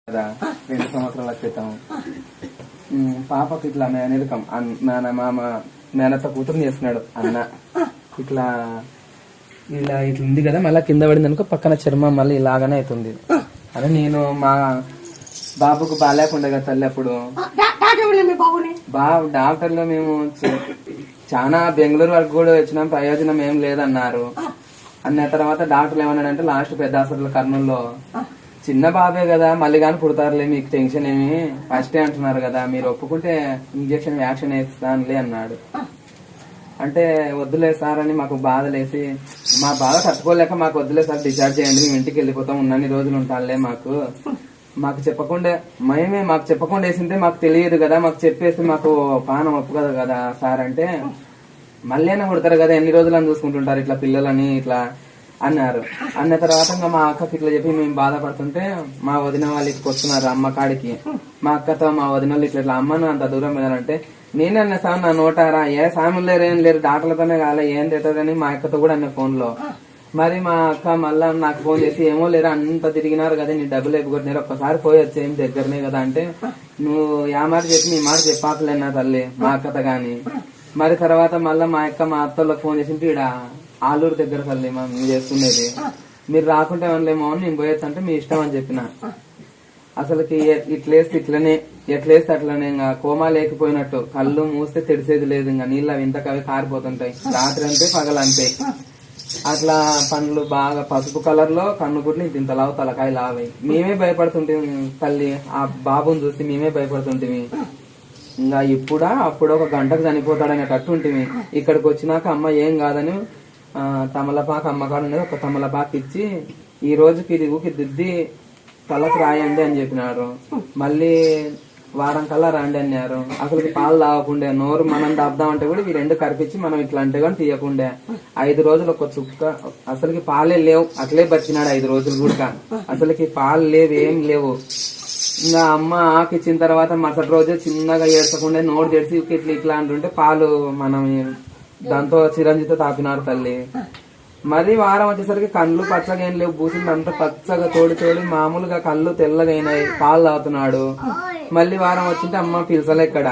కదా 2 సంవత్సరాల క్రితం పాపకి ఇట్లా మేనరికం మామ మేనత్త కూతురు చేస్తున్నాడు అన్న. ఇట్లా ఇలా ఇట్లా ఉంది కదా, మళ్ళీ కింద పడింది అనుకో పక్కన చర్మం మళ్ళీ ఇలాగనే అవుతుంది అని నేను మా బాబుకు బాగాలేకుండా కదా తల్లి అప్పుడు డాక్టర్లు మేము చాలా బెంగళూరు వరకు కూడా వచ్చినాం, ప్రయోజనం ఏం లేదన్నారు. అన్న తర్వాత డాక్టర్లు ఏమన్నాడంటే లాస్ట్ పెద్ద హాస్పిటల్ కర్నూలులో చిన్న బాబే కదా మళ్ళీ కానీ పుడతారులే, మీకు టెన్షన్ ఏమి, ఫస్టే అంటున్నారు కదా, మీరు ఒప్పుకుంటే ఇంజక్షన్ వ్యాక్సిన్ వేస్తానులే అన్నాడు. అంటే వద్దులే సార్ అని మాకు బాధలేసి, మా బాధ తట్టుకోలేక మాకు వద్దులే సార్ డిశ్చార్జ్ చేయండి, మేము ఇంటికి వెళ్ళిపోతాం, ఉన్నన్ని రోజులు ఉంటానులే, మాకు చెప్పకుండా మాకు చెప్పకుండా వేసింటే మాకు తెలియదు కదా, మాకు చెప్పేసి మాకు పానం ఒప్పుకోదు కదా సార్ అంటే, మళ్ళీ అయినా కొడతారు కదా, ఎన్ని రోజులు అని చూసుకుంటుంటారు ఇట్లా పిల్లలని ఇట్లా అన్నారు. అన్న తర్వాత ఇంకా మా అక్కకి ఇట్లా చెప్పి మేము బాధపడుతుంటే మా వదిన వాళ్ళు ఇక్కడికి వస్తున్నారు అమ్మ కాడికి. మా అక్కతో మా వదిన వాళ్ళు ఇట్లా అమ్మను అంత దూరం వెళ్ళాలంటే నేనే అన్న సార్ నా నోటారా ఏ సాములు లేరు ఏం లేరు డాక్టర్లతోనే కాలే ఏం తెస్తుందని మా అక్కతో కూడా అన్న ఫోన్ లో. మరి మా అక్క మళ్ళా నాకు ఫోన్ చేసి ఏమో లేరు అంత తిరిగినారు కదా, నీ డబ్బులు ఎప్పుకొట్టినారు, ఒక్కసారి పోయి వచ్చేం దగ్గరనే కదా అంటే, నువ్వు యా మాట చెప్పి నీ మాట చెప్పాకలేనా తల్లి మా అక్కతో గాని. మరి తర్వాత మళ్ళా మా అక్క మా అత్తోళ్ళకి ఫోన్ చేసింటే ఈడ ఆలూరు దగ్గర తల్లి మేము చేసుకునేది, మీరు రాకుంటే ఏమనలేమో అని నేను పోయేస్తంటే మీ ఇష్టం అని చెప్పిన. అసలుకి ఇట్లేస్తే ఇట్లనే, ఎట్లేస్తే అట్లనే, ఇంకా కోమా లేకపోయినట్టు, కళ్ళు మూస్తే తెడిసేది లేదు, ఇంకా నీళ్ళు అవి ఇంతకవి కారిపోతుంటాయి, రాత్రి అంతే పగలంతే. అట్లా పండ్లు బాగా పసుపు కలర్ లో కన్ను గుడ్లు ఇంత లావు తలకాయ లావై మేమే భయపడుతుంటే తల్లి, ఆ బాబుని చూసి మేమే భయపడుతుంటే. ఇంకా అప్పుడు ఒక గంటకు చనిపోతాడనేటట్టు ఉంటుంది. ఇక్కడికి వచ్చినాక అమ్మ ఏం కాదని తమలపాకు అమ్మకాడు అనేది ఒక తమలపాకు ఇచ్చి ఈ రోజుకి ఇది ఊకి దిద్ది తలకు రాయండి అని చెప్పినారు. మళ్ళీ వారం కల్లా రండి అన్నారు. అసలుకి పాలు తాగకుండే, నోరు మనం దాపుదామంటే కూడా ఈ 2 కరిపించి మనం ఇట్లా అంటే కానీ తీయకుండే. 5 రోజులు ఒక చుక్క అసలుకి పాలే లేవు, అట్లే బతికినాడు 5 రోజులు కూడా. అసలుకి పాలు లేవు, ఏం లేవు. ఇంకా అమ్మ ఆకిచ్చిన తర్వాత మరుసటి రోజే చిన్నగా ఏడ్చకుండా నోరు తెడిచి ఇట్లా ఇట్లా అంటుంటే పాలు మనం దాంతో చిరంజితో తాపినారు తల్లి. మరి వారం వచ్చేసరికి కళ్ళు పచ్చగా ఏం లేవు, బూసింది అంతా పచ్చగా తోడి మామూలుగా కళ్ళు తెల్లగా అయినాయి, పాలు తాగుతున్నాడు. మళ్ళీ వారం వచ్చింటే అమ్మ పిలిచలే, ఇక్కడ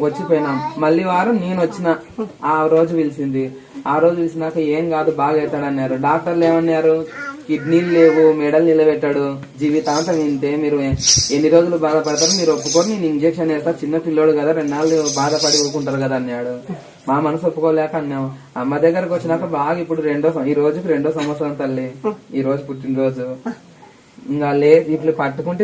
వచ్చిపోయినాం. మళ్ళీ వారం నేను వచ్చిన, ఆ రోజు పిలిచింది. ఆ రోజు పిలిచినాక ఏం కాదు బాగా అవుతాడన్నారు. డాక్టర్లు ఏమన్నారు, కిడ్నీలు లేవు, మెడలు నిలబెట్టాడు, జీవితాంతం ఇంతే, మీరు ఎన్ని రోజులు బాధపడతారు, మీరు ఒప్పుకొని నేను ఇంజక్షన్ వేస్తా, చిన్న పిల్లోడు కదా 2 నాళ్ళు బాధపడి ఊరుకుంటారు కదా అన్నాడు. మా మనసు ఒప్పుకోలేక అన్నాం. అమ్మ దగ్గరకు వచ్చినాక బాగా ఇప్పుడు ఈ రోజుకి 2వ సంవత్సరం తల్లి, ఈ రోజు పుట్టినరోజు. ఇంకా ఇట్లు పట్టుకుంటే